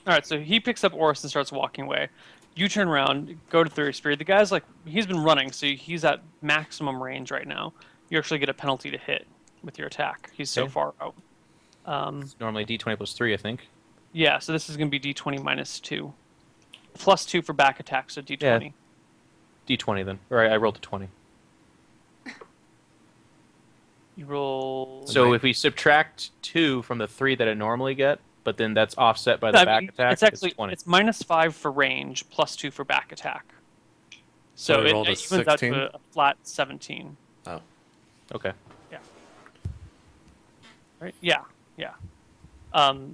All right, so he picks up Oris and starts walking away. You turn around, go to Theory Spear. The guy's like, he's been running, so he's at maximum range right now. You actually get a penalty to hit with your attack. He's so far out. It's normally D20 plus 3, I think. Yeah, so this is going to be D20 minus 2. Plus 2 for back attack, so D20. Yeah. D20 then. Or I rolled a 20. You roll... So if we subtract 2 from the 3 that I normally get, but then that's offset by the back attack, it's actually 20. It's minus 5 for range, plus 2 for back attack. So it evens out to a flat 17. Oh. Okay. Yeah. Right? Yeah.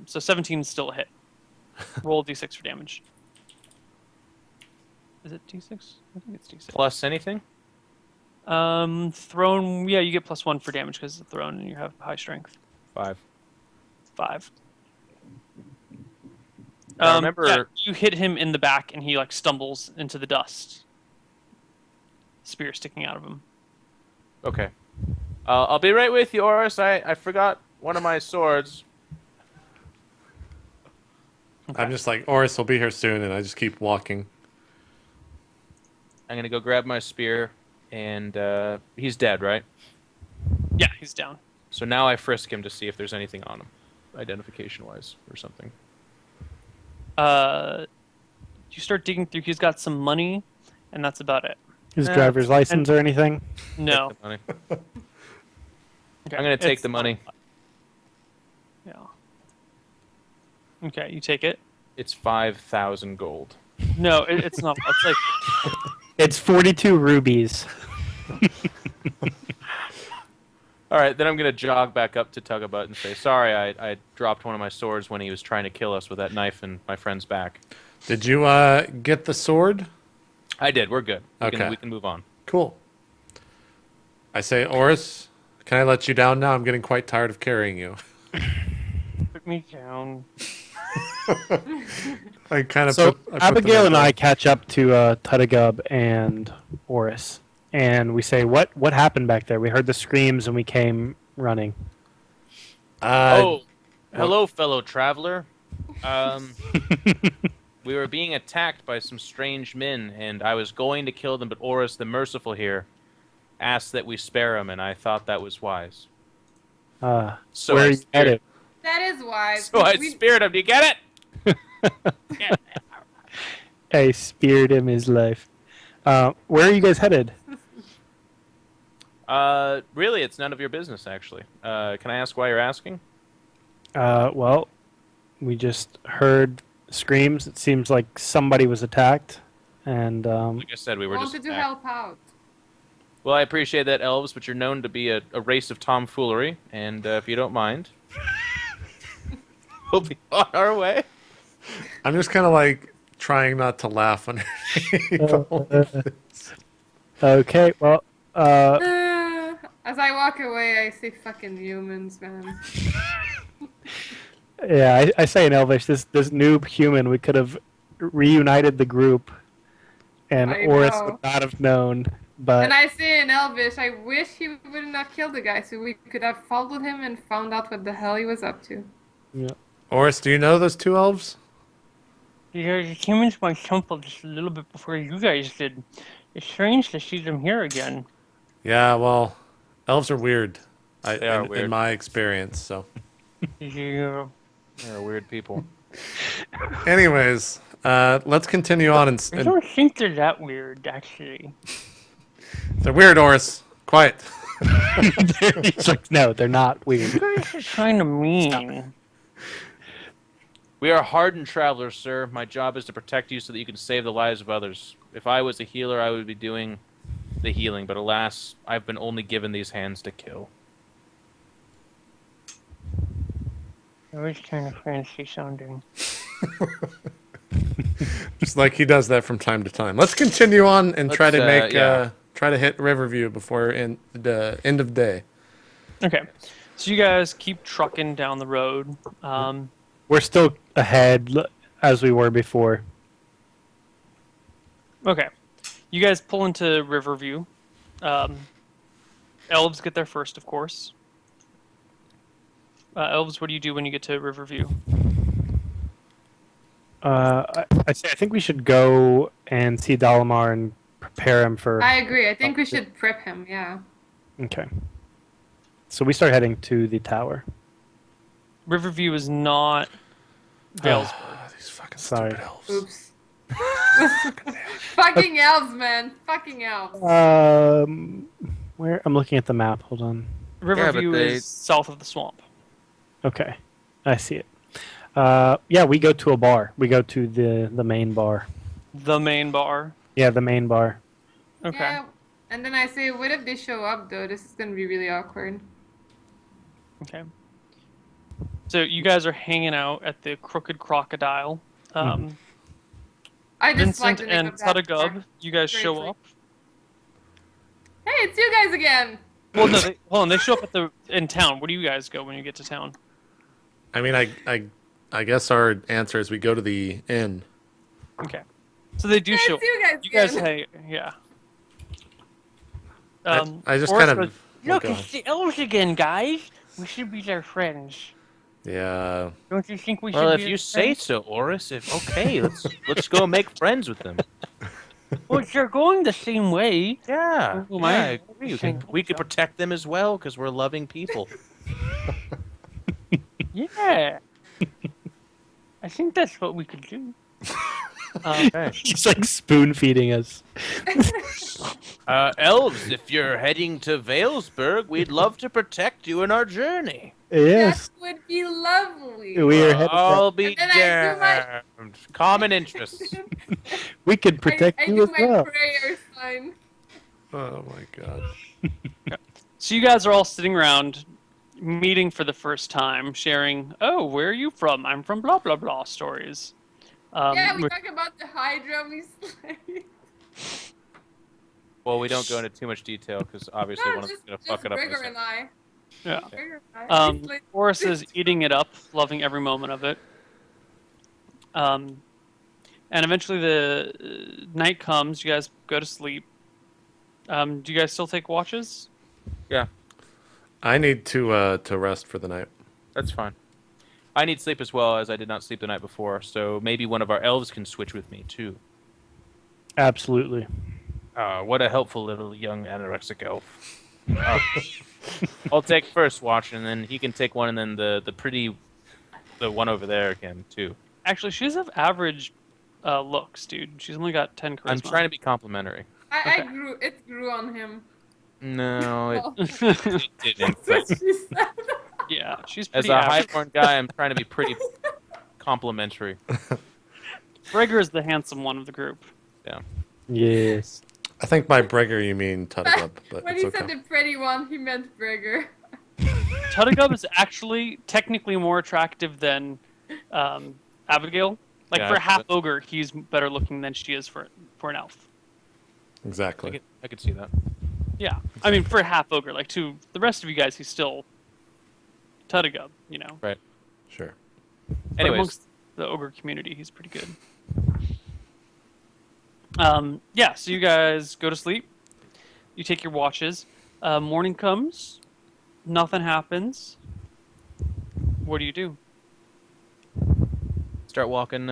So 17 is still a hit. Roll d6 for damage. Is it d6? I think it's d6. Plus anything? Thrown, yeah, you get plus 1 for damage because it's a thrown and you have high strength. 5. I remember... Yeah, you hit him in the back and he like stumbles into the dust. Spear sticking out of him. Okay. I'll be right with you, Oris. I forgot one of my swords. Okay. I'm just like, Oris will be here soon, and I just keep walking. I'm going to go grab my spear, and he's dead, right? Yeah, he's down. So now I frisk him to see if there's anything on him, identification-wise, or something. You start digging through. He's got some money, and that's about it. His driver's license or anything? No. Okay. Okay, I'm going to take the money. Yeah. Okay, you take it. It's 5,000 gold. No, it's not. It's like... It's 42 rubies. All right, then I'm going to jog back up to Tugabutt and say, sorry, I dropped one of my swords when he was trying to kill us with that knife in my friend's back. Did you get the sword? I did. We're good. We can move on. Cool. I say, Oris, can I let you down now? I'm getting quite tired of carrying you. Put me down. I kind of So Abigail and I catch up to Tutagub and Oris, and we say, "What happened back there? We heard the screams and we came running." Hello, fellow traveler. We were being attacked by some strange men, and I was going to kill them, but Oris, the merciful here, asked that we spare him, and I thought that was wise. So where are you headed? That is wise. So I spared him. Do you get it? I spared him his life. Where are you guys headed? Really, it's none of your business, actually. Can I ask why you're asking? Well, we just heard screams. It seems like somebody was attacked, and like I said, we were just wanted to help out. Well, I appreciate that, elves, but you're known to be a race of tomfoolery, and if you don't mind, we'll be on our way. I'm just kind of like trying not to laugh underneath the whole thing. Okay, well, As I walk away, I see fucking humans, man. yeah, I say in Elvish, this noob human, we could have reunited the group, and Oris would not have known. But and I say in Elvish, I wish he wouldn't have killed the guy, so we could have followed him and found out what the hell he was up to. Yeah. Oris, do you know those two elves? Yeah, they came into my temple just a little bit before you guys did. It's strange to see them here again. Yeah, well, elves are weird. They are weird. In my experience, so. Yeah. They're weird people. Anyways, let's continue on. I don't think they're that weird, actually. They're weird, Oris. Quiet. He's like, no, they're not weird. You guys are kind of mean. We are hardened travelers, sir. My job is to protect you so that you can save the lives of others. If I was a healer, I would be doing the healing, but alas, I've been only given these hands to kill. That was kind of fancy sounding. Just like he does that from time to time. Let's continue on and try to make try to hit Riverview before the end of day. Okay, so you guys keep trucking down the road. We're still ahead as we were before. Okay, you guys pull into Riverview. Elves get there first, of course. Elves, what do you do when you get to Riverview? I think we should go and see Dalamar and prepare him for. I agree. I think we should prep him. Yeah. Okay. So we start heading to the tower. Riverview is not Valesburg. These fucking Sorry. stupid elves. Oops. Fucking elves, man. Fucking elves. Where? I'm looking at the map. Hold on. Riverview they- is south of the swamp. Okay, I see it. Yeah, we go to a bar. We go to the main bar. The main bar. Yeah, the main bar. Okay. Yeah. And then I say, what if they show up though? This is gonna be really awkward. Okay. So you guys are hanging out at the Crooked Crocodile. I just like Vincent the name and of that bar. Tutagub, you guys show Greatly. up. Hey, it's you guys again. Well, no, hold on. They show up in town. Where do you guys go when you get to town? I mean, I guess our answer is we go to the inn. Okay. So they do Hey, show it's up. you guys You guys, again. hey, yeah. I just Boris kind of goes, Look, it's the elves again, guys. We should be their friends. yeah. Don't you think we should Well, be if their you say friends? so, Oris. Okay, let's go make friends with them. Well, they're going the same way. Yeah, Oh, yeah, my- I agree. We could protect them as well because we're loving people. Yeah. I think that's what we could do. Okay. He's like spoon feeding us. Elves, if you're heading to Valesburg, we'd love to protect you in our journey. Yes, That would be lovely. we are headed. I'll be And then I do my- damned. Common interests. We could protect I you do as my well. prayer sign. Oh my god. So you guys are all sitting around, meeting for the first time, sharing, oh, where are you from? I'm from blah, blah, blah stories. Yeah, we with- talk about the Hydra we slayed. Well, we don't go into too much detail because obviously No, one of us just, is going to just fuck it up. in a Gregor second. and I. yeah. Gregor and I. We slayed- Boris is eating it up, loving every moment of it. And eventually the night comes. You guys go to sleep. Do you guys still take watches? Yeah, I need to rest for the night. that's fine. I need sleep as well, as I did not sleep the night before, so maybe one of our elves can switch with me, too. Absolutely. What a helpful little young anorexic elf. I'll take first watch, and then he can take one, and then the one over there can, too. Actually, she does have average looks, dude. She's only got 10 charisma. I'm trying to be complimentary. I Okay. grew. It grew on him. No, Well, it didn't. that's what she said. Yeah, she's As pretty a average. highborn guy, I'm trying to be pretty complimentary. Gregor is the handsome one of the group. Yeah. Yes. I think by Brigger you mean Tutagub, but When it's he okay. said the pretty one, he meant Gregor. Tutagub is actually technically more attractive than Abigail. Like Yeah, for a half but- ogre, he's better looking than she is for an elf. Exactly. I could see that. Yeah, I mean for a half ogre, like to the rest of you guys, he's still Tutagub, you know. Right. Sure. But Anyways, amongst the ogre community, he's pretty good. Yeah, so you guys go to sleep. You take your watches. Morning comes. Nothing happens. What do you do? start walking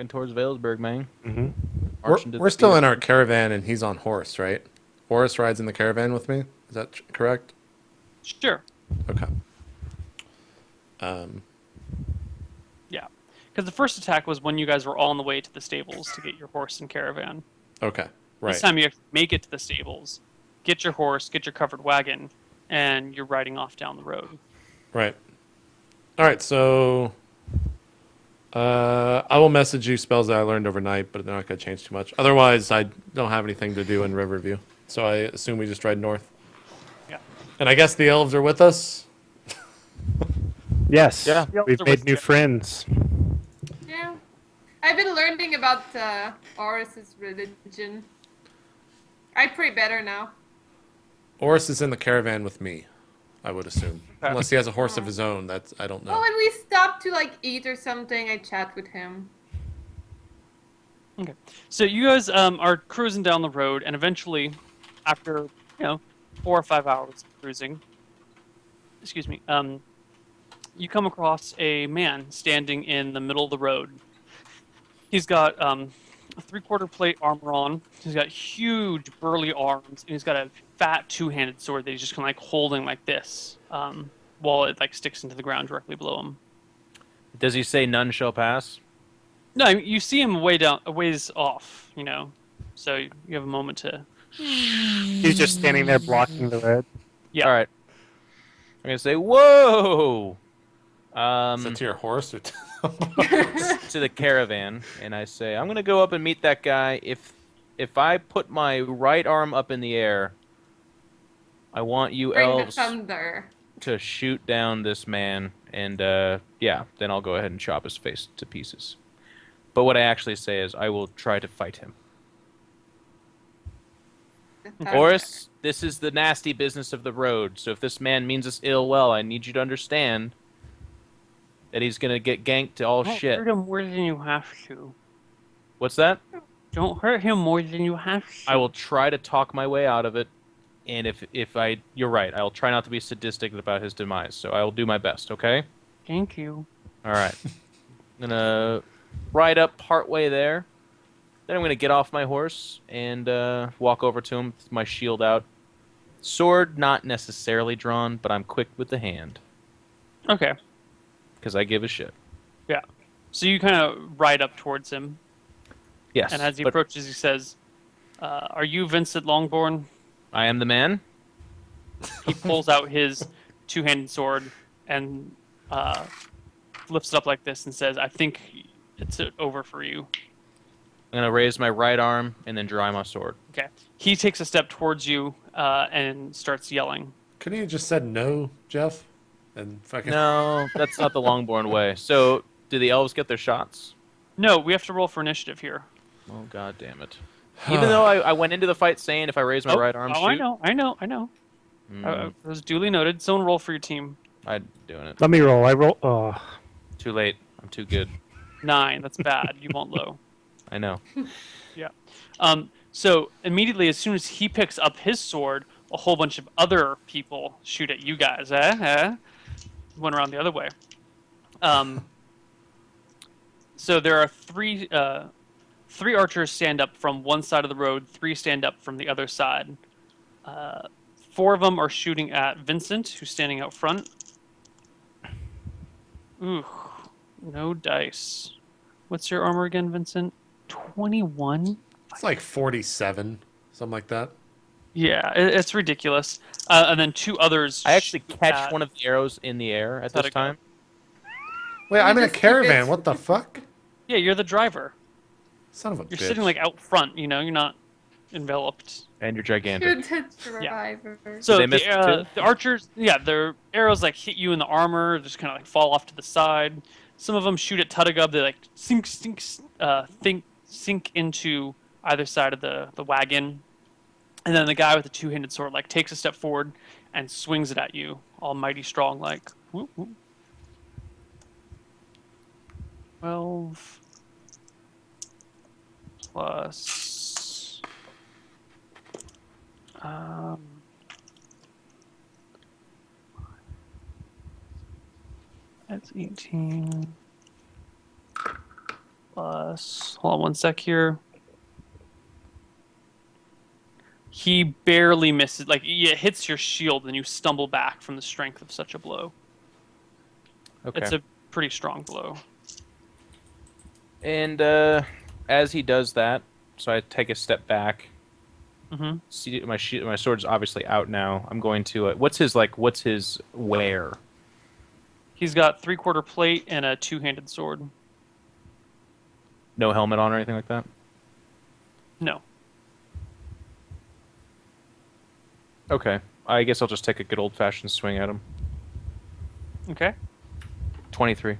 towards Valesburg, man. Mm-hmm. We're still in our caravan and he's on horse, right? Horse rides in the caravan with me. Is that correct? Sure. Okay. Yeah. Because the first attack was when you guys were all on the way to the stables to get your horse and caravan. Okay. Right. This time you actually make it to the stables, get your horse, get your covered wagon, and you're riding off down the road. Right. All right. So I will message you spells that I learned overnight, but they're not going to change too much. Otherwise, I don't have anything to do in Riverview. So I assume we just ride north. Yeah. And I guess the elves are with us. Yes. Yeah. We've They're made with new you. friends. Yeah. I've been learning about Oris's religion. I pray better now. Oris is in the caravan with me, I would assume. Okay. Unless he has a horse of his own. That's I don't know. Oh, when we stop to like eat or something, I chat with him. Okay. So you guys are cruising down the road, and eventually, after 4 or 5 hours of cruising, excuse me, you come across a man standing in the middle of the road. He's got a 3/4 plate armor on. He's got huge burly arms, and he's got a fat 2-handed sword that he's just kind of like holding like this, while it like sticks into the ground directly below him. Does he say none shall pass? No, you see him a ways off, so you have a moment to. He's just standing there blocking the road. Yeah. All right. I'm gonna say, whoa. Is that to your horse or To the caravan, and I say, I'm gonna go up and meet that guy. If I put my right arm up in the air, I want you Bring the elves thunder. to shoot down this man, and yeah, then I'll go ahead and chop his face to pieces. But what I actually say is, I will try to fight him. The thunder. Oris, this is the nasty business of the road. So if this man means us ill well, I need you to understand that he's gonna get ganked to all Don't shit. hurt him more than you have to. What's that? Don't hurt him more than you have to. I will try to talk my way out of it, and you're right. I will try not to be sadistic about his demise. So I will do my best. Okay. Thank you. All right. I'm gonna ride up partway there. Then I'm gonna get off my horse and walk over to him with my shield out. Sword not necessarily drawn, but I'm quick with the hand Okay. because I give a shit. Yeah. So you kind of ride up towards him, Yes. and as he but approaches, he says, "Are you Vincent Longborn?" I am the man. He pulls out his 2-handed sword and lifts it up like this and says, "I think it's over for you." I'm gonna raise my right arm and then dry my sword. Okay. He takes a step towards you and starts yelling. Couldn't you have just said no, Jeff? And fucking. No, that's not the Longborn way. So, do the elves get their shots? No, we have to roll for initiative here. Oh, god damn it. Even though I went into the fight saying if I raise my right arm, shoot. I know. It was duly noted. Someone roll for your team. I'm doing it. Let me roll. I roll. Oh. Too late. I'm too good. 9. That's bad. You want low. I know. Yeah. So immediately, as soon as he picks up his sword, a whole bunch of other people shoot at you guys. Went around the other way. So there are three archers stand up from one side of the road. 3 stand up from the other side. 4 of them are shooting at Vincent, who's standing out front. Ooh, no dice. What's your armor again, Vincent? 21? It's like 47, something like that. Yeah, it's ridiculous. And then 2 others. I actually catch at- one of the arrows in the air at this time. Wait, I'm in a just keep caravan. it- What the fuck? Yeah, you're the driver. Son of a You're bitch. sitting like out front. You're not enveloped. And you're gigantic. Good driver. So they miss it too? the archers, yeah, their arrows like hit you in the armor, just kind of like fall off to the side. Some of them shoot at Tuttigub. They like sink into either side of the wagon, and then the guy with the 2-handed sword like takes a step forward and swings it at you, all mighty strong, like. Whoop, whoop. 12 plus. That's 18 plus. Hold on one sec here. He barely misses. Like, it hits your shield and you stumble back from the strength of such a blow. Okay. It's a pretty strong blow. And as he does that, so I take a step back. Mm-hmm. See, my sword's obviously out now. I'm going to. What's his wear? He's got 3/4 plate and a 2-handed sword. No helmet on or anything like that? No. Okay. I guess I'll just take a good old-fashioned swing at him. Okay. 23.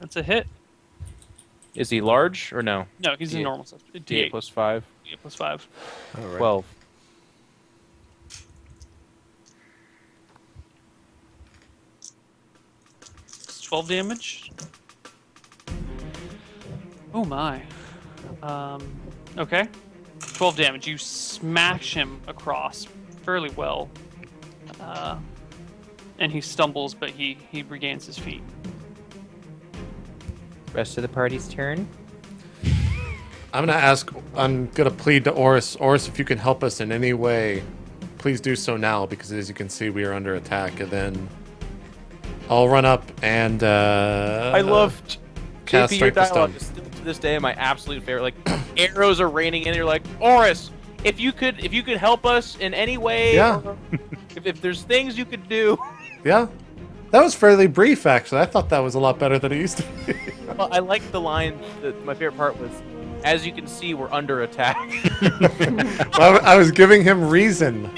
That's a hit. Is he large or no? No, he's a D8. normal size. D8 D8 plus 5. D8 plus 5. All right. 12. It's 12 damage. Oh my. Okay. 12 damage. You smash him across fairly well. and he stumbles, but he regains his feet. Rest of the party's turn. I'm gonna plead to Oris. Oris, if you can help us in any way, please do so now, because as you can see, we are under attack. And then I'll run up and I love cast JP, your Strength of Stone. dialogue is still to this day my absolute favorite. Like arrows are raining in. You're like, Oris, if you could help us in any way, Yeah. or if there's things you could do. Yeah, that was fairly brief, actually. I thought that was a lot better than it used to be. Well, I like the line. My favorite part was, as you can see, we're under attack. I was giving him reason.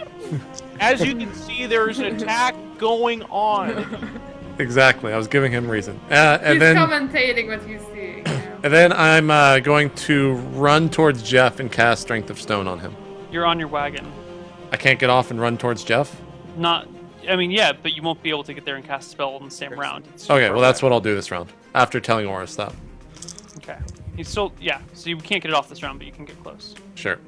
As you can see, there's an attack going on. Exactly, I was giving him reason. He's And then commentating what you see. and then I'm going to run towards Jeff and cast Strength of Stone on him. You're on your wagon. I can't get off and run towards Jeff? Yeah, but you won't be able to get there and cast a spell in the same round. It's Okay, well that's what I'll do this round. After telling Oris that. okay. He's still so you can't get it off this round, but you can get close. Sure.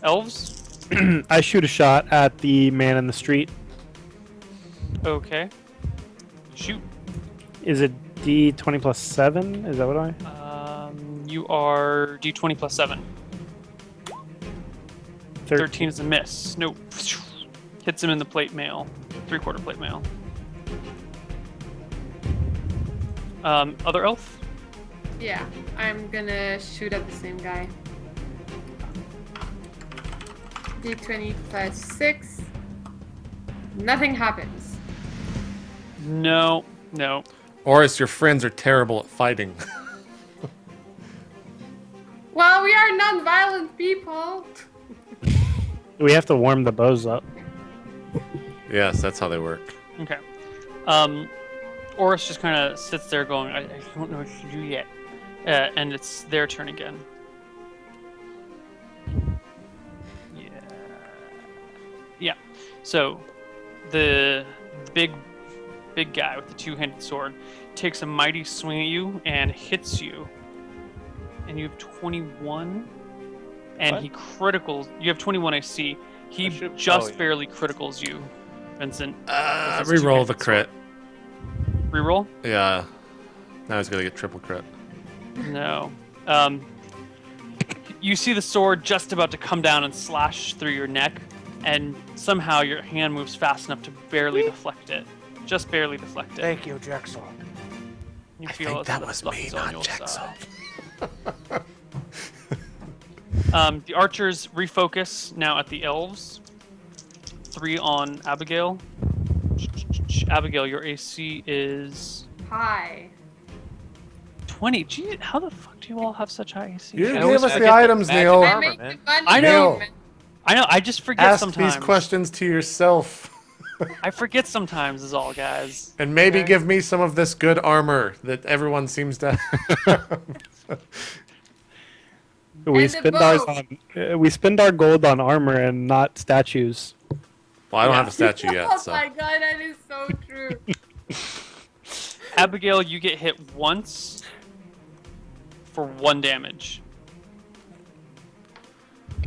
Elves. I shoot a shot at the man in the street. Okay. Shoot. Is it D20 plus 7? Is that what I? You are D20 plus 7. 13 is a miss. Nope. Hits him in the plate mail. 3/4 plate mail. Other elf? Yeah, I'm gonna shoot at the same guy. D20 plus 6. Nothing happens. No. Oris, your friends are terrible at fighting. Well, we are non-violent people. We have to warm the bows up. Yes, that's how they work. Okay. Oris just kind of sits there going, I don't know what to do yet. And it's their turn again. Yeah. So, the big guy with the two-handed sword takes a mighty swing at you and hits you. And you have 21. And What? he criticals. You have 21 AC. He just barely criticals you, Vincent. with his Reroll the two-handed crit. sword. Reroll? Yeah. Now he's gonna get triple crit. No. You see the sword just about to come down and slash through your neck, and somehow your hand moves fast enough to barely deflect it. Just barely deflect it. Thank you, Jackson. You I feel think as that though was the me, luck is on not your Jackson. side. The archers refocus now at the elves. 3 on Abigail. Abigail, your AC is Hi. 20. Gee, how the fuck do you all have such high AC? You I gave always us the forget items, the magic Neil. I armor, make man. the money I know. movement. I know, I just forget Ask sometimes. these questions to yourself. I forget sometimes is all, guys. And maybe Okay. give me some of this good armor that everyone seems to have. We And the spend ours bow. on we spend our gold on armor and not statues. Well, I don't Yeah. have a statue Oh yet, so. my god, that is so true. Abigail, you get hit once for 1 damage.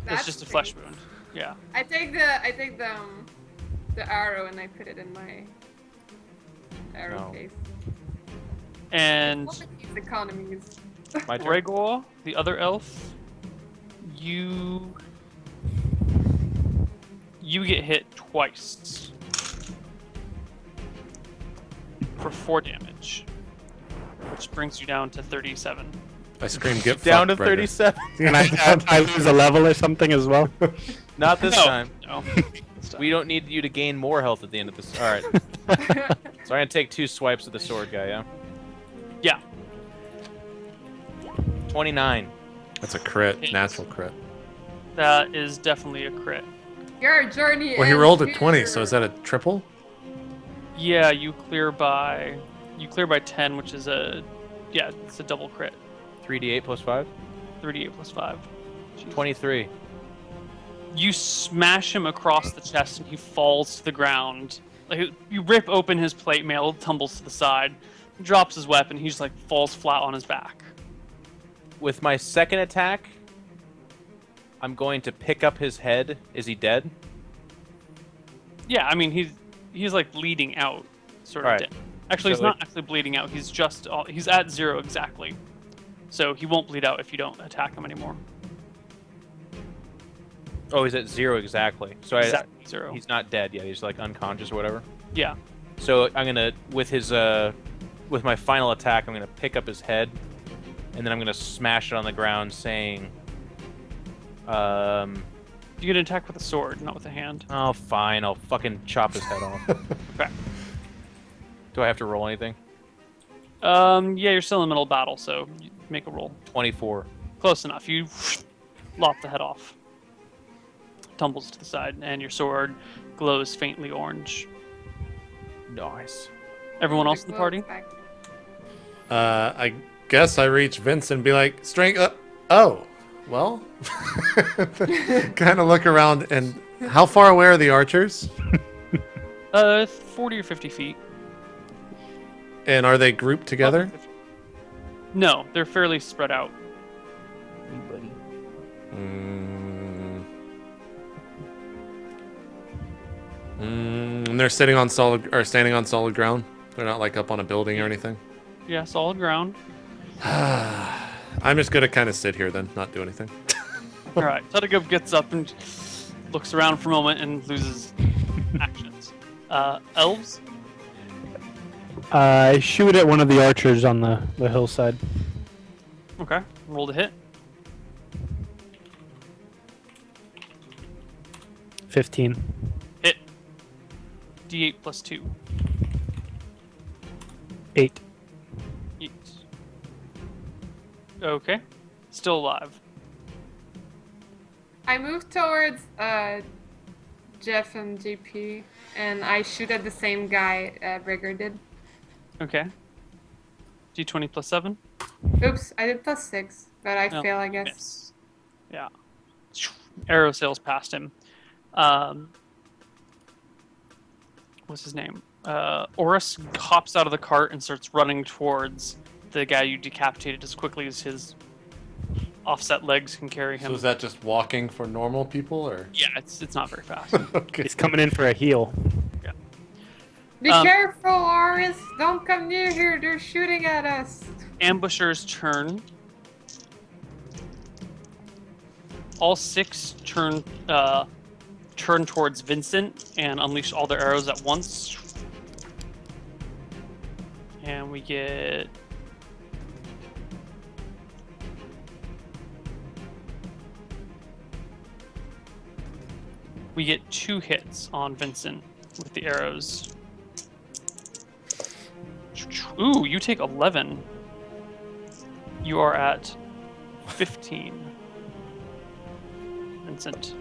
That's It's just a crazy. flesh wound. Yeah. I take the arrow and I put it in my arrow No. case. And Look at these economies. My turn. Gregor, the other elf, you get hit twice for 4 damage, which brings you down to 37. I scream, get Down to fucked, Brenda. 37. And I lose a level or something as well. Not this No. time. No. We don't need you to gain more health at the end of this. All right. So I'm gonna take 2 swipes at the sword guy. Yeah. Yeah. 29. That's a crit, Hits. natural crit. That is definitely a crit. Your journey Well, he ends rolled a 20, here. so is that a triple? Yeah, you clear by 10, which is it's a double crit. 3d8 plus 5. 3d8 plus 5. Jeez. 23. You smash him across the chest and he falls to the ground. Like you rip open his plate mail, tumbles to the side, drops his weapon, he just like falls flat on his back. With my second attack, I'm going to pick up his head. Is he dead? Yeah, I mean he's like bleeding out, sort of. Right. Dead. Actually, So he's not actually bleeding out. He's just he's at 0 exactly, so he won't bleed out if you don't attack him anymore. Oh, he's at 0 exactly. So Exactly 0. he's not dead yet. He's like unconscious or whatever. Yeah. So I'm gonna with my final attack, I'm gonna pick up his head, and then I'm gonna smash it on the ground, saying, You get an attack with a sword, not with a hand. "Oh, fine. I'll fucking chop his head off." Okay. Do I have to roll anything? Yeah, you're still in the middle of battle, so you make a roll. 24. Close enough. You lop the head off. Tumbles to the side, and your sword glows faintly orange. Nice. Everyone else in the party? I guess I reach Vince and be like, strength. Oh, well. Kind of look around and how far away are the archers? 40 or 50 feet. And are they grouped together? No, they're fairly spread out. And they're standing on solid ground. They're not like up on a building or anything. Yeah, solid ground. I'm just gonna kind of sit here then, not do anything. All right, Tuttigub gets up and looks around for a moment and loses actions. Elves? I shoot at one of the archers on the hillside. Okay, roll to hit. 15. Hit. D8 plus 2. 8. 8. Okay, still alive. I move towards Jeff and JP, and I shoot at the same guy Rigger did. Okay. D20 plus 7. Oops, I did plus 6, but I No, fail, I guess. miss. Yeah. Arrow sails past him. What's his name? Oris hops out of the cart and starts running towards the guy you decapitated as quickly as his offset legs can carry him. So is that just walking for normal people, or? Yeah, it's not very fast. Okay. He's coming in for a heal. Be careful, Oris! Don't come near here, they're shooting at us! Ambusher's turn. All 6 turn towards Vincent and unleash all their arrows at once. And we get... We get 2 hits on Vincent with the arrows. Ooh, you take 11. You are at 15. Vincent.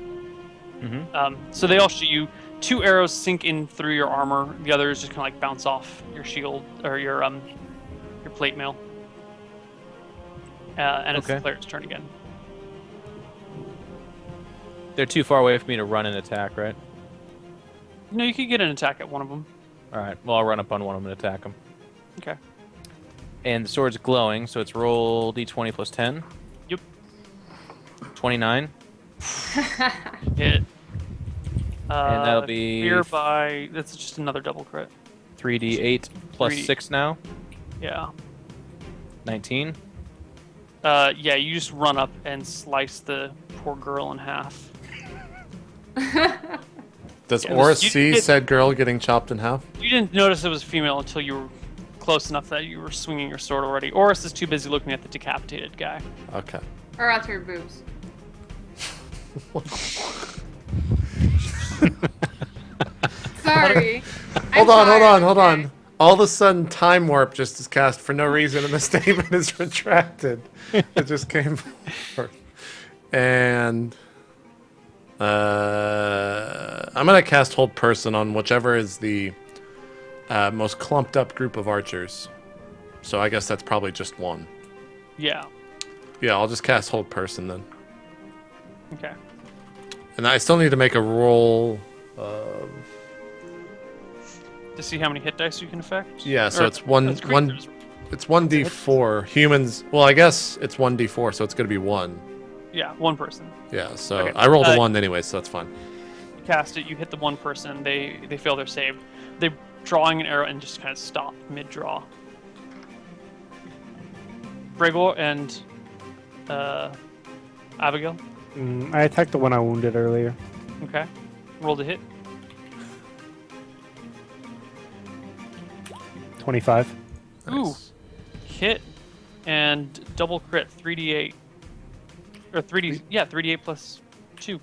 Mm-hmm. So they all shoot you. 2 arrows sink in through your armor. The others just kind of like bounce off your shield or your plate mail. And it's the Okay. player's turn again. They're too far away for me to run and attack, right? No, you could get an attack at one of them. All right. Well, I'll run up on one of them and attack them. Okay. And the sword's glowing, so it's roll d20 plus 10. Yep. 29. Hit. And that'll be Nearby. That's just another double crit. 3d8 plus 3D. 6 now. Yeah. 19. Yeah, you just run up and slice the poor girl in half. Does Yeah, Oris you see get- said girl getting chopped in half? You didn't notice it was female until you were close enough that you were swinging your sword already. Oris is too busy looking at the decapitated guy. Okay. Or at her boobs. Sorry. Hold on. All of a sudden, time warp just is cast for no reason, and the statement is retracted. It just came forth. And I'm gonna cast Hold Person on whichever is the most clumped up group of archers. So I guess that's probably just one. Yeah. Yeah, I'll just cast Hold Person then. Okay. And I still need to make a roll. To see how many hit dice you can affect? Yeah, so Or- it's one. that's creatures. It's 1d4. Humans. Well, I guess it's 1d4, so it's gonna be 1. Yeah, one person. Yeah, so Okay, I rolled a uh, 1 anyway, so that's fine. You cast it, you hit the one person, they fail their save. they drawing an arrow and just kind of stop mid-draw. Bregor and Abigail. I attacked the one I wounded earlier. Okay. Roll to hit. 25. Ooh. Hit and double crit 3d8. Or 3d, yeah, 3d8 plus 2.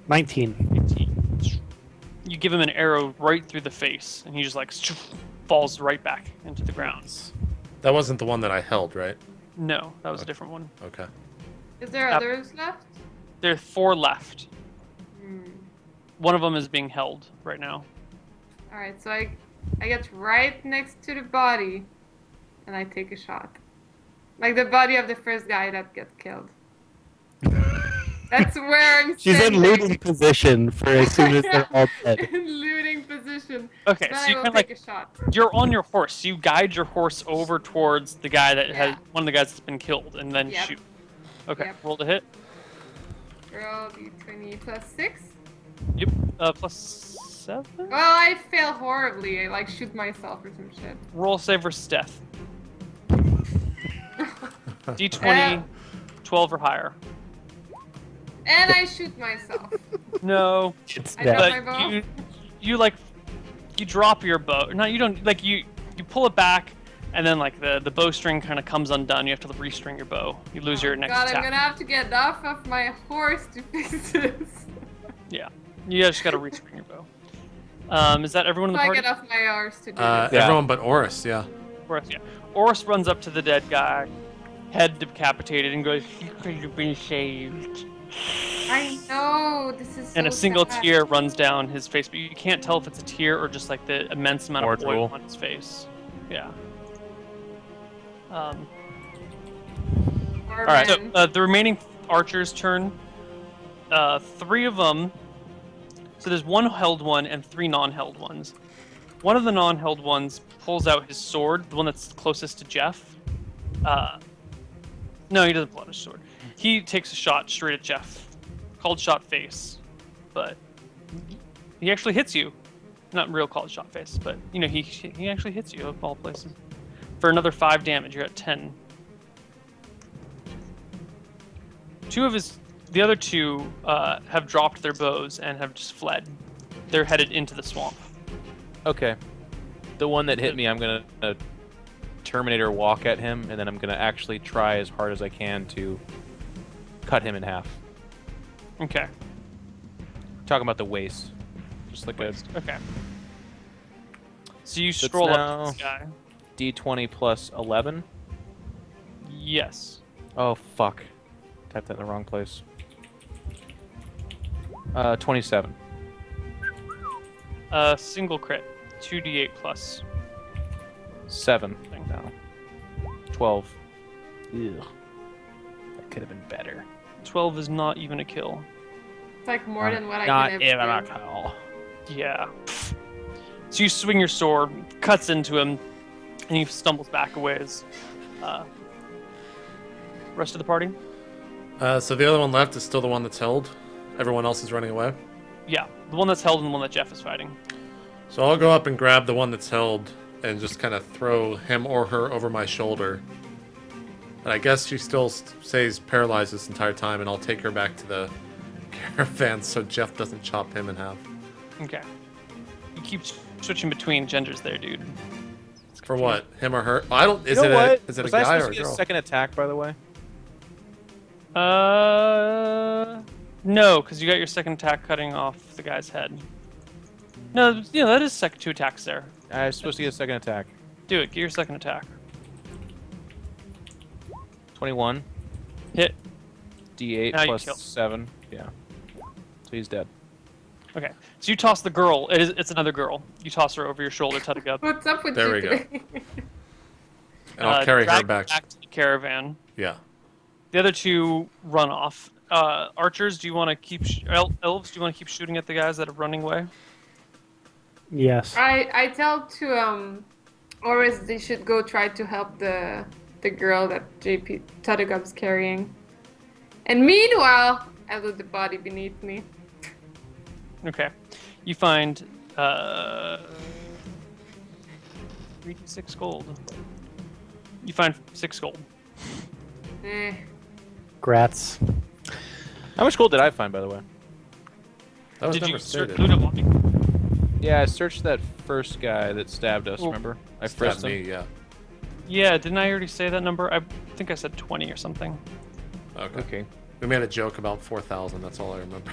19. 18. You give him an arrow right through the face, and he just like falls right back into the ground. That wasn't the one that I held, right? No, that was a different one. Okay. Is there others left? There are 4 left. Hmm. One of them is being held right now. All right, so I get right next to the body, and I take a shot, like the body of the first guy that got killed. That's where I'm She's in standing. looting position for as soon as they're all dead. In looting position. Okay, Then so you I will kind of take like a shot. you're on your horse. You guide your horse over towards the guy that has Yeah. one of the guys that's been killed, and then Yep. shoot. Okay, Yep. roll to hit. Roll d20 plus 6. Yep, plus 7. Well, I fail horribly. I like shoot myself or some shit. Roll save versus death. D20, 12 or higher. And I shoot myself. No, It's I dead. dropped my but bow. you drop your bow. No, you don't. Like you pull it back, and then like the bowstring kind of comes undone. You have to restring your bow. You lose your next God, attack. I'm gonna have to get off of my horse to fix this. Yeah, you just gotta restring your bow. Is that everyone in So the I party? get off my horse to do Yeah. this. Everyone but Oris, yeah. Oris, yeah. Oris runs up to the dead guy, head decapitated, and goes, "You could have been saved." I know, this is so And a single sad. tear runs down his face, but you can't tell if it's a tear or just like the immense amount Or of oil drool. on his face. Yeah. Poor All right. So man. the remaining archers' turn. 3 of them. So there's 1 held one and 3 non-held ones. One of the non-held ones pulls out his sword, the one that's closest to Jeff. No, he doesn't pull out his sword. He takes a shot straight at Jeff. Called shot face, but he actually hits you. Not real called shot face, but you know he actually hits you of all places. For another 5 damage, you're at 10. The other 2 have dropped their bows and have just fled. They're headed into the swamp. Okay. The one that hit me, I'm gonna Terminator walk at him, and then I'm gonna actually try as hard as I can to cut him in half. Okay. Talking about the waist, just like a Okay. So you So it's scroll up now- to this guy. D20 plus 11. Yes. Oh fuck! Typed that in the wrong place. 27. Single crit. 2d8 plus. 7. Thing. No. 12. Ew. That could have been better. 12 is not even a kill. It's like more than what I Not can even ever a do. call. Yeah. So you swing your sword, cuts into him, and he stumbles back a ways. Rest of the party? So the other one left is still the one that's held. Everyone else is running away. Yeah, the one that's held and the one that Jeff is fighting. So I'll go up and grab the one that's held and just kind of throw him or her over my shoulder. And I guess she still stays paralyzed this entire time, and I'll take her back to the caravan so Jeff doesn't chop him in half. Okay. You keep switching between genders there, dude. For what? Him or her? I don't. Is You know what? Is it a Was I guy supposed or a to get girl? a second attack, by the way? No, because you got your second attack cutting off the guy's head. No, yeah, that is 2 attacks there. I was supposed to get a second attack. Do it. Get your second attack. 21. Hit. D8 Now you plus kill. 7. Yeah. So he's dead. Okay. So you toss the girl. It's another girl. You toss her over your shoulder, Tuttiga. What's up with There you we go. today? And I'll carry drag her back. to the caravan. Yeah. The other 2 run off. Archers, do you want to keep... Elves, do you want to keep shooting at the guys that are running away? Yes. I tell to Oris they should go try to help the girl that JP Tuttigub's carrying. And meanwhile, I loot the body beneath me. Okay. You find Uh, 3d6 gold. You find 6 gold. Eh. Grats. How much gold did I find, by the way? That was Did never you search stated. loot a body? Yeah, I searched that first guy that stabbed us. Well, Remember? I Stabbed frisked him. me, yeah. Yeah, didn't I already say that number? I think I said 20 or something. Okay. Okay. We made a joke about 4,000. That's all I remember.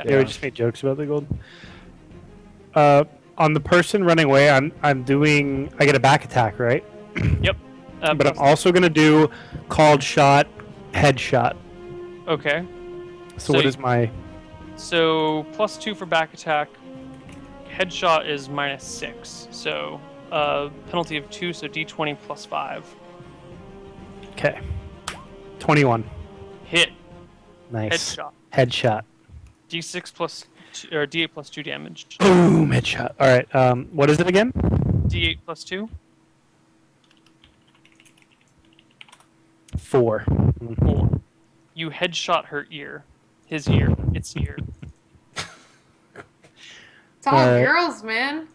Yeah, we just made jokes about the gold. On the person running away, I'm doing. I get a back attack, right? Yep. But I'm also gonna do called shot, headshot. Okay. So, So what you- is my? So +2 for back attack. Headshot is -6. So penalty of 2, so d20 +5. Okay. 21. Hit. Nice. Headshot. Headshot. D6 plus two, or D8 +2 damage. Boom. Headshot. All right. What is it again? D8 +2. 4. 4. You headshot her ear. His ear. Its ear. It's all Alright. girls, man.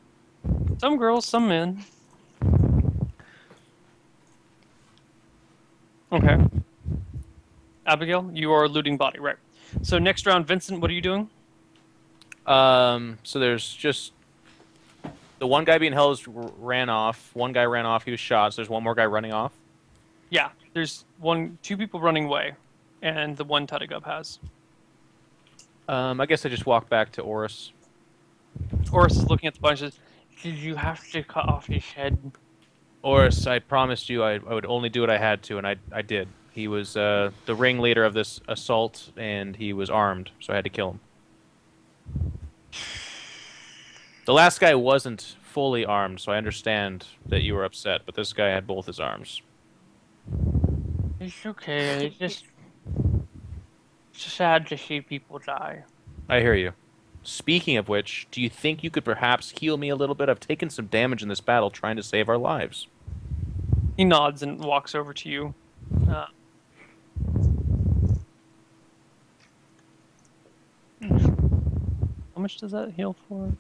Some girls, some men. Okay. Abigail, you are looting body, right? So next round, Vincent, what are you doing? So there's just the one guy being held ran off. One guy ran off. He was shot. So there's one more guy running off. Yeah, there's 2 people running away, and the one Tuttigub has. I guess I just walk back to Oris. Oris is looking at the bunch and says, "Did you have to cut off his head?" Oris, I promised you I would only do what I had to, and I did. He was the ringleader of this assault, and he was armed, so I had to kill him. The last guy wasn't fully armed, so I understand that you were upset, but this guy had both his arms. It's okay. It's sad to see people die. I hear you. Speaking of which, do you think you could perhaps heal me a little bit? I've taken some damage in this battle trying to save our lives. He nods and walks over to you. Uh, how much does that heal for?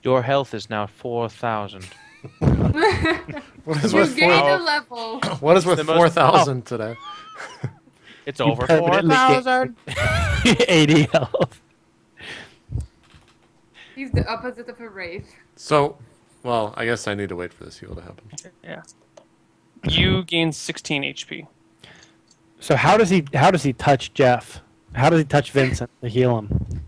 Your health is now 4,000. What is You with gained four, a level. what is with The most- 4,000 today? It's You over permanently 4,000. 80 health. He's the opposite of a wraith. So, well, I guess I need to wait for this heal to happen. Yeah. You gain 16 HP. So how does he touch Jeff? How does he touch Vincent to heal him?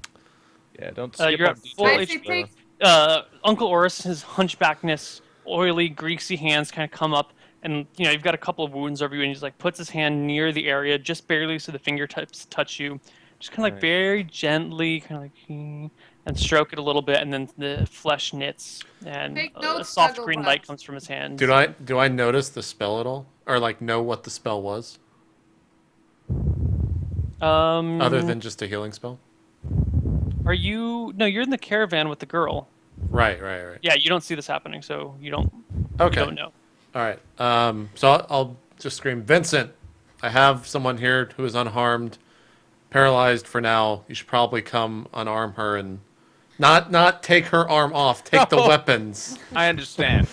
Yeah, don't skip you're on at full details. I say HP. take Uncle Oris, his hunchbackness, oily, greasy hands kind of come up, and you've got a couple of wounds over you, and he just like puts his hand near the area, just barely so the fingertips touch you, just kind of like Right. very gently, kind of like, and stroke it a little bit, and then the flesh knits, and Take a notes, soft Snugglebot. green light comes from his hand. Do I notice the spell at all, or like know what the spell was, other than just a healing spell? Are you? No, you're in the caravan with the girl. Right. Yeah, you don't see this happening, so you don't Okay. know. All right. So I'll just scream, Vincent, I have someone here who is unharmed, paralyzed for now. You should probably come unarm her and not take her arm off. Take the No. weapons I understand.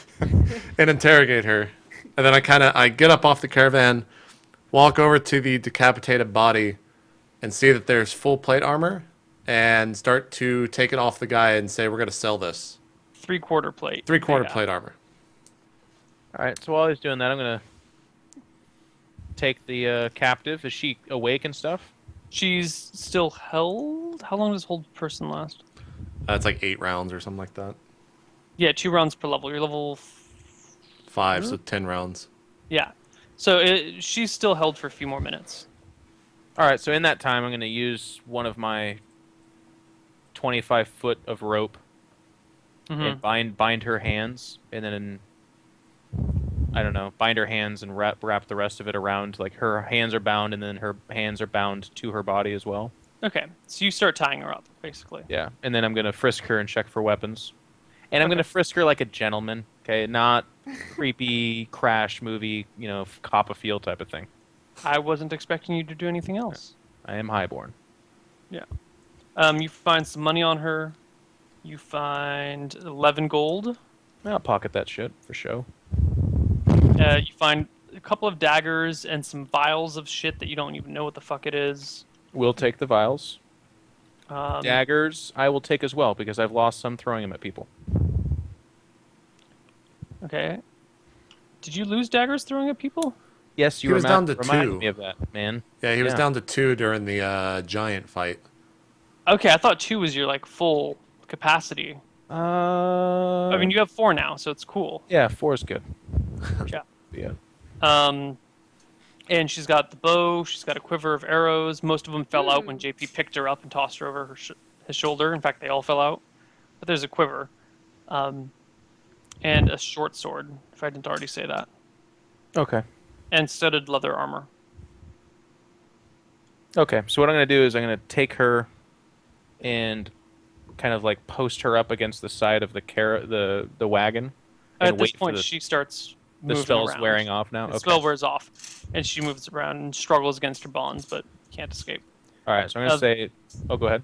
and interrogate her. And then I get up off the caravan, walk over to the decapitated body, and see that there's full plate armor, and start to take it off the guy and say, we're going to sell this. 3/4 plate. 3/4 Yeah. plate armor. All right, so while he's doing that, I'm going to take the captive. Is she awake and stuff? She's still held. How long does hold person last? It's like 8 rounds or something like that. Yeah, 2 rounds per level. You're level 5, so 10 rounds. Yeah. So she's still held for a few more minutes. All right, so in that time, I'm going to use one of my 25 foot of rope and bind her hands, and then I don't know, bind her hands and wrap the rest of it around. Like her hands are bound, and then her hands are bound to her body as well. Okay, so you start tying her up, basically. Yeah, and then I'm going to frisk her and check for weapons. And I'm going to frisk her like a gentleman, okay? Not creepy crash movie, cop a feel type of thing. I wasn't expecting you to do anything else. I am highborn. Yeah. You find some money on her. You find 11 gold. I'll pocket that shit for show. You find a couple of daggers and some vials of shit that you don't even know what the fuck it is. We'll take the vials. Um, Daggers, I will take as well because I've lost some throwing them at people. Okay. Did you lose daggers throwing at people? Yes, you He was down to reminded 2. me of that, man. Yeah, he was Yeah. down to 2 during the giant fight. Okay, I thought 2 was your like full capacity. I mean, you have 4 now, so it's cool. Yeah, 4 is good. Yeah. Yeah. And she's got the bow. She's got a quiver of arrows. Most of them fell out when JP picked her up and tossed her over his shoulder. In fact, they all fell out. But there's a quiver, and a short sword. If I didn't already say that, Okay. and studded leather armor. Okay, so what I'm going to do is I'm going to take her and kind of like post her up against the side of the wagon. And At this wait point, for she starts the moving spell's around. wearing off now. The Okay. spell wears off, and she moves around and struggles against her bonds, but can't escape. All right, so I'm going to say... Oh, go ahead.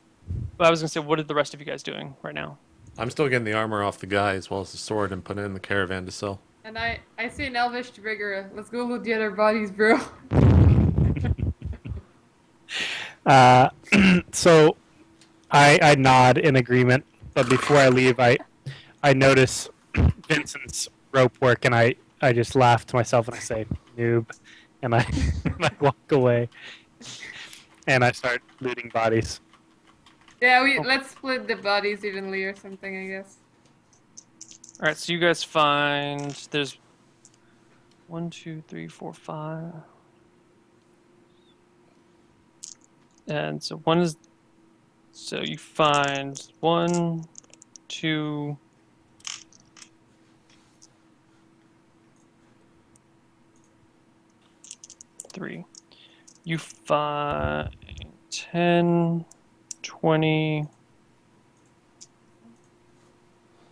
But I was gonna say, what are the rest of you guys doing right now? I'm still getting the armor off the guy as well as the sword and putting it in the caravan to sell. And I say an Elvish to Rigger, let's go loot the other bodies, bro. So I nod in agreement, but before I leave, I notice Vincent's rope work, and I just laugh to myself and I say noob, and I and I walk away, and I start looting bodies. Yeah, let's split the bodies evenly or something, I guess. All right, so you guys find there's 1, 2, 3, 4, 5, and so one is. So you find 1, 2. Three. You find 10, 20,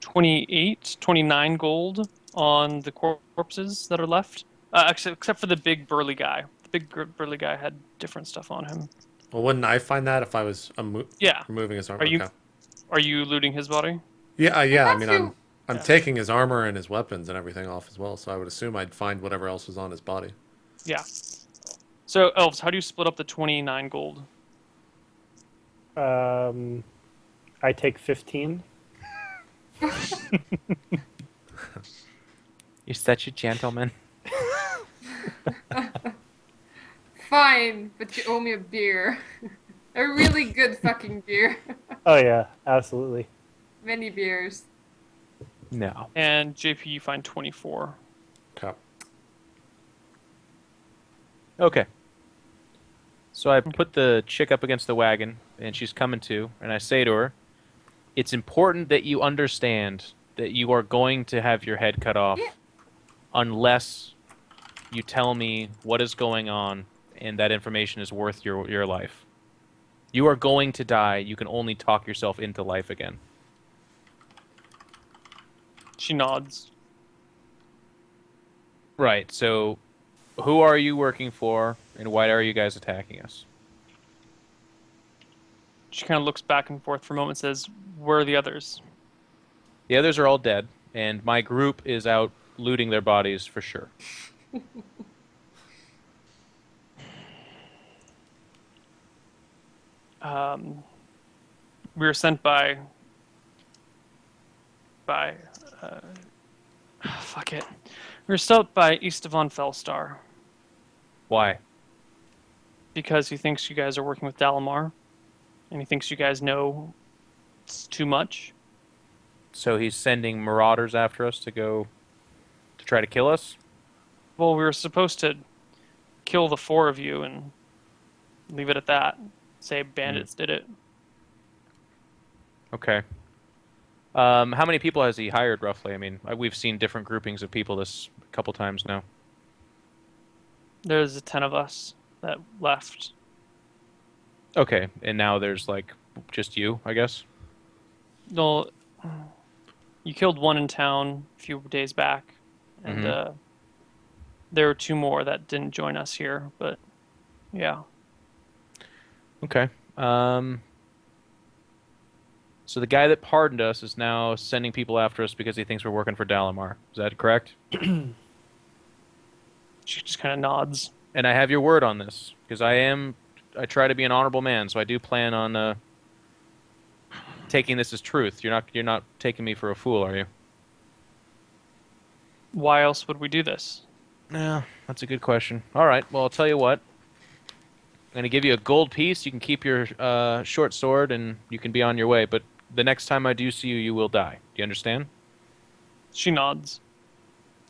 28, 29 gold on the corpses that are left. Except for the big burly guy. The big burly guy had different stuff on him. Well, wouldn't I find that if I was Yeah. removing his armor? Are you Okay. are you looting his body? Yeah, yeah. I thought mean, you- I'm Yeah. taking his armor and his weapons and everything off as well. So I would assume I'd find whatever else was on his body. Yeah. So elves, how do you split up the 29 gold? I take 15. You're such a gentleman. Fine, but you owe me a beer. A really good fucking beer. Oh yeah, absolutely. Many beers. No. And JP, you find 24. Okay. Okay. So I put the chick up against the wagon, and she's coming to, and I say to her, it's important that you understand that you are going to have your head cut off Yeah. unless you tell me what is going on and that information is worth your life. You are going to die. You can only talk yourself into life again. She nods. Right, so who are you working for, and why are you guys attacking us? She kind of looks back and forth for a moment and says, where are the others? The others are all dead, and my group is out looting their bodies for sure. We were sent by fuck it. We were sent by Istvan Felstar Why? because he thinks you guys are working with Dalamar, and he thinks you guys know too much. So he's sending marauders after us to go to try to kill us? Well, we were supposed to kill the 4 of you and leave it at that. Say bandits did it. Okay. How many people has he hired, roughly? I mean, we've seen different groupings of people this a couple times now. There's 10 of us that left. Okay, and now there's, like, just you, I guess? No, you killed 1 in town a few days back, and there were 2 more that didn't join us here. But yeah, Okay. So the guy that pardoned us is now sending people after us because he thinks we're working for Dalamar. Is that correct? She just kind of nods. And I have your word on this because I try to be an honorable man, so I do plan on taking this as truth. You're not taking me for a fool, are you? Why else would we do this? Yeah, that's a good question. All right, well, I'll tell you what. I'm going to give you a gold piece. You can keep your short sword, and you can be on your way. But the next time I do see you, you will die. Do you understand? She nods.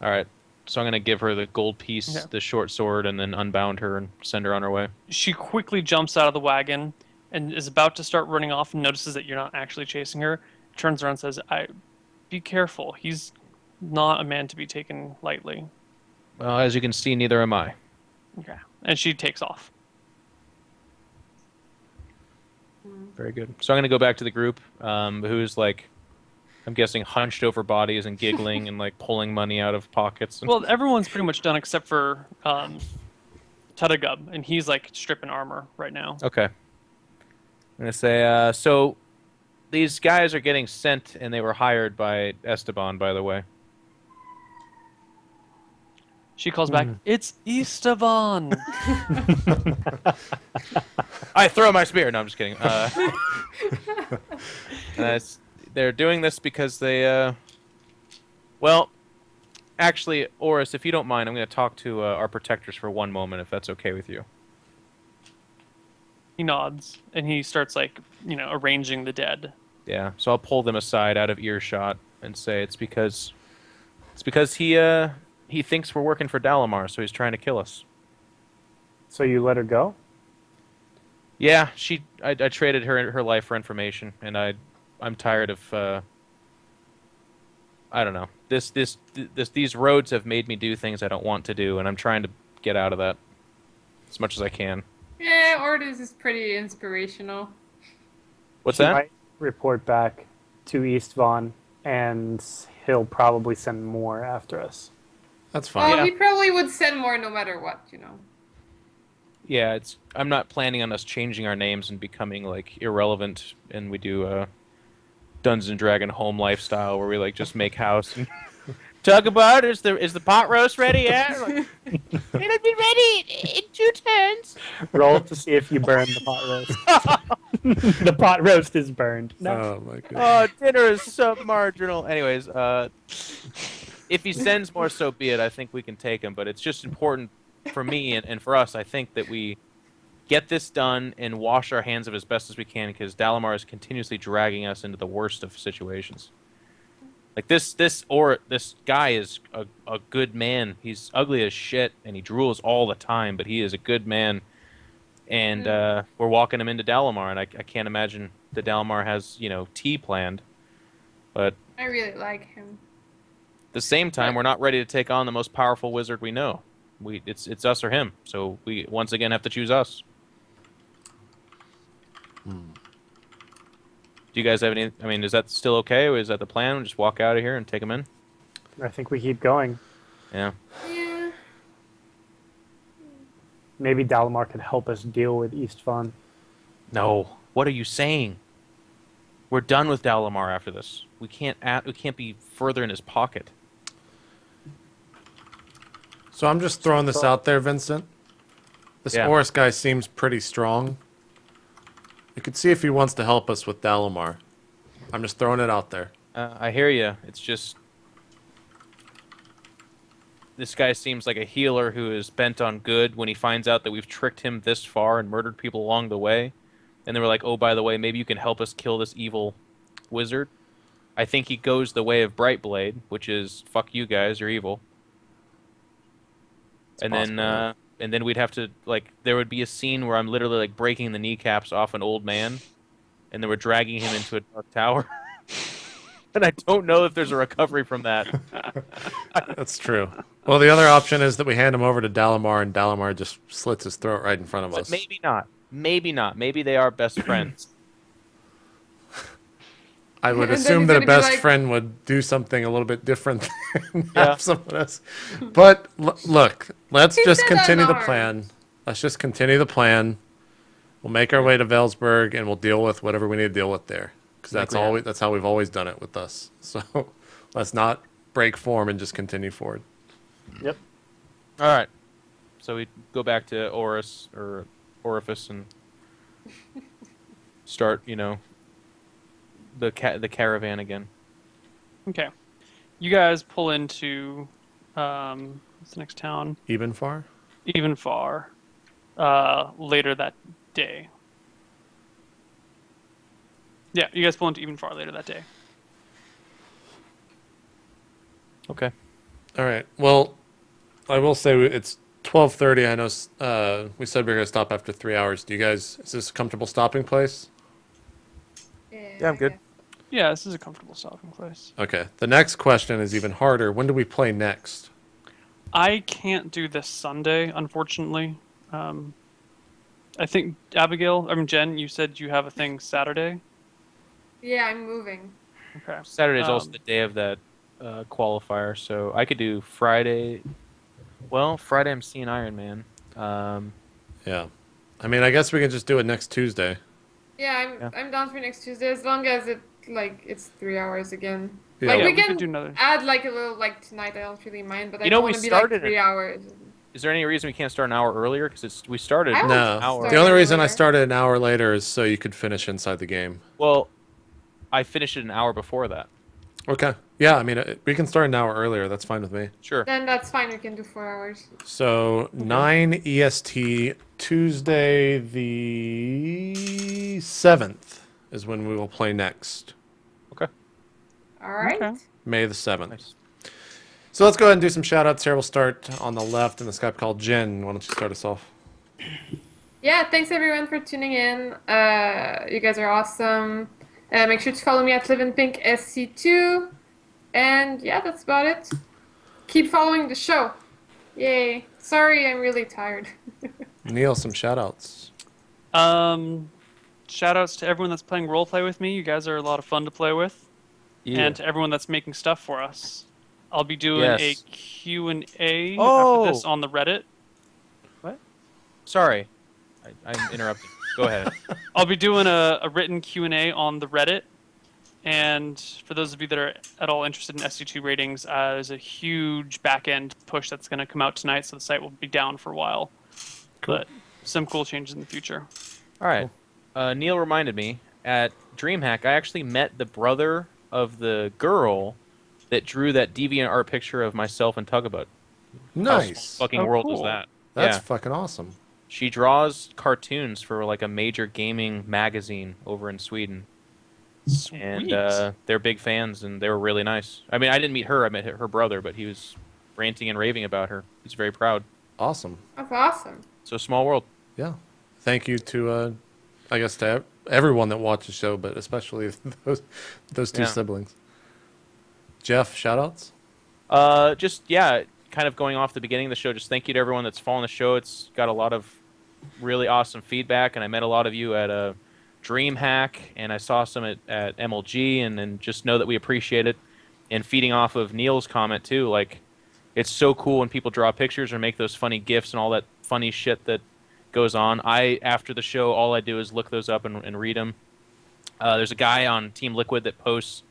All right. So I'm going to give her the gold piece, Yeah. the short sword, and then unbound her and send her on her way. She quickly jumps out of the wagon and is about to start running off and notices that you're not actually chasing her. Turns around and says, be careful. He's not a man to be taken lightly. Well, as you can see, neither am I. Okay. And she takes off. Very good. So I'm going to go back to the group, who's like, I'm guessing hunched over bodies and giggling and like pulling money out of pockets. Well, everyone's pretty much done except for Tutagub, and he's like stripping armor right now. Okay. I'm going to say, so these guys are getting sent, and they were hired by Esteban, by the way. She calls back, it's Esteban! I throw my spear. No, I'm just kidding. They're doing this because they, well, actually, Oris, if you don't mind, I'm going to talk to our protectors for one moment, if that's okay with you. He nods, and he starts, like, arranging the dead. Yeah, so I'll pull them aside out of earshot and say it's because he thinks we're working for Dalamar, so he's trying to kill us. So you let her go? Yeah, I traded her life for information, and I'm tired of I don't know. These roads have made me do things I don't want to do, and I'm trying to get out of that as much as I can. Yeah, Orders is pretty inspirational. What's She that? might report back to Eastvon, and he'll probably send more after us. That's fine. Well, Yeah. he probably would send more no matter what. Yeah, I'm not planning on us changing our names and becoming like irrelevant, and we do Dungeons and Dragon home lifestyle where we like just make house and talk about is the pot roast ready yet? Like, it'll be ready in 2 turns. Roll to see if you burn the pot roast. The pot roast is burned. No. Oh my goodness. Oh, dinner is so marginal. Anyways, if he sends more, so be it. I think we can take him, but it's just important for me and for us, I think, that we get this done and wash our hands of it as best as we can, because Dalamar is continuously dragging us into the worst of situations. Like this guy is a good man. He's ugly as shit, and he drools all the time, but he is a good man. And we're walking him into Dalamar, and I can't imagine that Dalamar has, tea planned. But I really like him. at the same time, we're not ready to take on the most powerful wizard we know. It's us or him, so we once again have to choose us. Do you guys have any? I mean, is that still okay, or is that the plan? We just walk out of here and take him in? I think we keep going. Yeah. Yeah. Maybe Dalamar could help us deal with Eastvon. No. What are you saying? We're done with Dalamar after this. We can't be further in his pocket. So I'm just throwing this out there, Vincent. This Yeah. Oris guy seems pretty strong. You could see if he wants to help us with Dalamar. I'm just throwing it out there. I hear you. It's just this guy seems like a healer who is bent on good when he finds out that we've tricked him this far and murdered people along the way. And then we're like, oh, by the way, maybe you can help us kill this evil wizard. I think he goes the way of Brightblade, which is, fuck you guys, you're evil. And then we'd have to, like, there would be a scene where I'm literally, like, breaking the kneecaps off an old man, and then we're dragging him into a dark tower. And I don't know if there's a recovery from that. That's true. Well, the other option is that we hand him over to Dalamar, and Dalamar just slits his throat right in front of But us. maybe not. Maybe not. Maybe they are best friends. I would And then assume he's that a gonna be best like- friend would do something a little bit different than Yeah. have someone else. But look, let's He just said continue the unarmed. plan. Let's just continue the plan. We'll make our way to Velsburg, and we'll deal with whatever we need to deal with there. because that's how we've always done it with us. So let's not break form and just continue forward. Yep. All right. So we go back to Orifice and start, the caravan again. Okay. You guys pull into what's the next town? Ebenfar? Evenfar. Later that day. Yeah, you guys pull into Evenfar later that day. Okay. All right. Well, I will say it's 12:30. I know we said we were going to stop after 3 hours. Is this a comfortable stopping place? Yeah, I'm good. Yeah, this is a comfortable stopping place. Okay. The next question is even harder. When do we play next? I can't do this Sunday, unfortunately. I think Jen, you said you have a thing Saturday. Yeah, I'm moving. Okay. Saturday is also the day of that qualifier, so I could do Friday. Well, Friday I'm seeing Iron Man. Yeah. I mean, I guess we can just do it next Tuesday. Yeah, I'm down for next Tuesday as long as it's 3 hours again. Yeah. Like Yeah, we we can could do another. add like a little tonight. I don't really mind, but I You know, don't we want to be like started 3 it. hours. Is there any reason we can't start an hour earlier? Because we started I an would No. hour. The only reason I earlier. started an hour later is so you could finish inside the game. Well, I finished it an hour before that. Okay. Yeah, I mean, we can start an hour earlier. That's fine with me. Sure. Then that's fine. We can do 4 hours. So 9 EST, Tuesday the 7th is when we will play next. Okay. All right. Okay. May the 7th. Nice. So let's go ahead and do some shout outs here. We'll start on the left in the Skype call. Jen, why don't you start us off? Yeah, thanks everyone for tuning in. You guys are awesome. Make sure to follow me at LivinPink SC2. And yeah, that's about it. Keep following the show. Yay. Sorry, I'm really tired. Neal, some shout outs. Shout outs to everyone that's playing roleplay with me. You guys are a lot of fun to play with. Yeah. And to everyone that's making stuff for us. I'll be doing Yes. a Q&A Oh! after this on the Reddit. Sorry, I'm interrupting. Go ahead. I'll be doing a written Q&A on the Reddit. And for those of you that are at all interested in SC2 ratings, there's a huge back-end push that's going to come out tonight, so the site will be down for a while. Cool. But some cool changes in the future. All right. Neil reminded me at DreamHack, I actually met the brother of the girl that drew that deviant art picture of myself and Tugabut. Nice. How fucking Oh, world cool. was that? That's Yeah. fucking awesome. She draws cartoons for like a major gaming magazine over in Sweden. Sweet. And they're big fans, and they were really nice. I mean, I didn't meet her. I met her brother, but he was ranting and raving about her. He's very proud. Awesome. That's awesome. So small world. Yeah. Thank you to, I guess, to everyone that watched the show, but especially those two Yeah. siblings. Jeff, shout outs? Kind of going off the beginning of the show, just thank you to everyone that's following the show. It's got a lot of really awesome feedback, and I met a lot of you at DreamHack, and I saw some at MLG, and then just know that we appreciate it. And feeding off of Neil's comment, too, like, it's so cool when people draw pictures or make those funny GIFs and all that funny shit that goes on. After the show, all I do is look those up and read them. There's a guy on Team Liquid that posts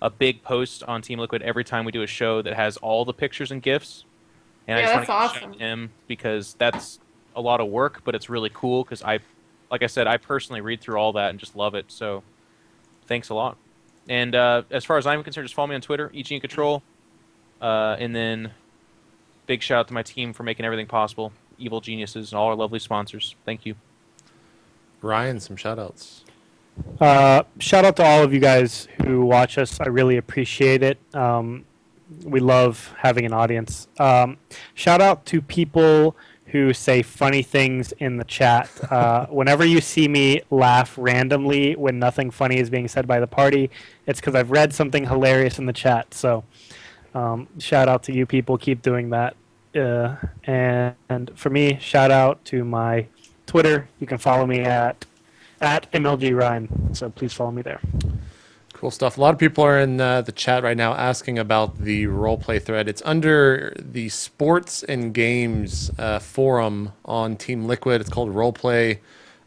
a big post on Team Liquid every time we do a show that has all the pictures and GIFs. And Yeah, I just want that's to shout awesome. him because that's a lot of work, but it's really cool because like I said, I personally read through all that and just love it. So thanks a lot. And as far as I'm concerned, just follow me on Twitter, iNcontroL. And then big shout out to my team for making everything possible. Evil Geniuses and all our lovely sponsors. Thank you. Ryan, some shout outs. Shout out to all of you guys who watch us. I really appreciate it. We love having an audience. Shout out to people who say funny things in the chat. Whenever you see me laugh randomly when nothing funny is being said by the party, it's because I've read something hilarious in the chat. So shout out to you people. Keep doing that. And for me, shout out to my Twitter. You can follow me at MLG So please follow me there. Cool stuff. A lot of people are in the chat right now asking about the roleplay thread. It's under the sports and games forum on Team Liquid. It's called Roleplay.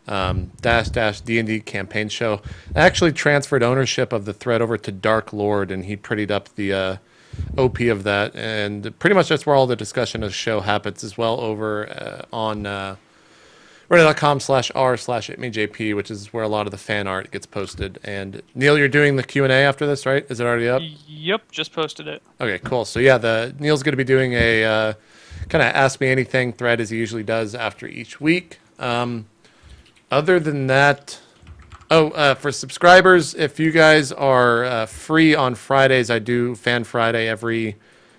dash D&D campaign show. I actually transferred ownership of the thread over to Dark Lord, and he prettied up the OP of that. And pretty much that's where all the discussion of the show happens as well, over on reddit.com/r/itmeJP, which is where a lot of the fan art gets posted. And Neal, you're doing the Q&A after this, right? Is it already up? Yep, just posted it. Okay, cool. So yeah, Neal's going to be doing a kind of Ask Me Anything thread as he usually does after each week. Other than that, for subscribers, if you guys are free on Fridays, I do Fan Friday every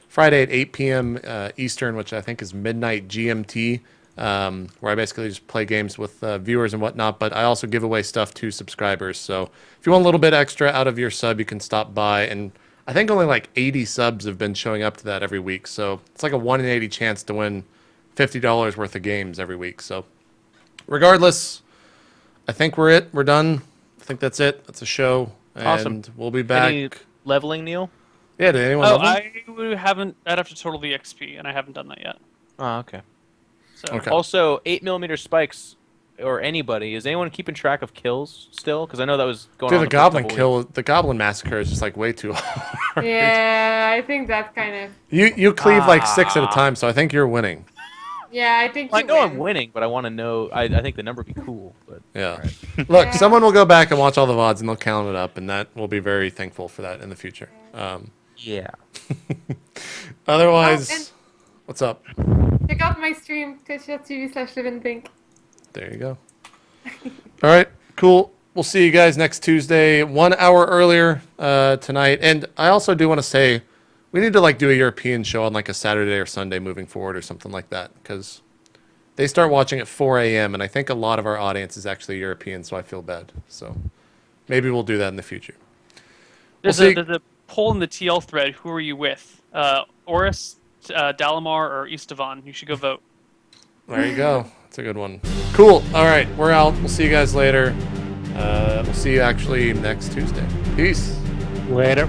Friday at 8 p.m. Eastern, which I think is midnight GMT, where I basically just play games with viewers and whatnot, but I also give away stuff to subscribers. So if you want a little bit extra out of your sub, you can stop by, and I think only like 80 subs have been showing up to that every week. So it's like a 1 in 80 chance to win $50 worth of games every week. So regardless, I think we're done. I think that's it. That's a show. And Awesome. We'll be back. Any leveling, Neal? Yeah, did anyone Oh, level? I'd have to total the XP, and I haven't done that yet. Oh, okay. So Okay. Also, 8mm spikes, or anybody. Is anyone keeping track of kills still? Because I know that was going Dude, on. the Goblin kill, the Goblin massacre is just like way too hard. Yeah, I think that's kind of. You cleave like 6 at a time, so I think you're winning. Yeah, I think. I you know win. I'm winning, but I want to know. I think the number would be cool. But Yeah. alright. Look, Yeah. someone will go back and watch all the VODs and they'll count it up, and that we'll be very thankful for that in the future. Yeah. Otherwise, Oh, and- what's up? Check out my stream, twitch.tv/LivinPink. There you go. All right, cool. We'll see you guys next Tuesday, 1 hour earlier tonight. And I also do want to say, we need to like do a European show on like a Saturday or Sunday moving forward or something like that, because they start watching at 4 a.m. and I think a lot of our audience is actually European, so I feel bad. So maybe we'll do that in the future. there's We'll see. a poll in the TL thread. Who are you with? Oris, Dalamar, or Istvan? You should go vote. There you go. That's a good one. Cool. All right, we're out. We'll see you guys later. We'll see you actually next Tuesday. Peace. Later.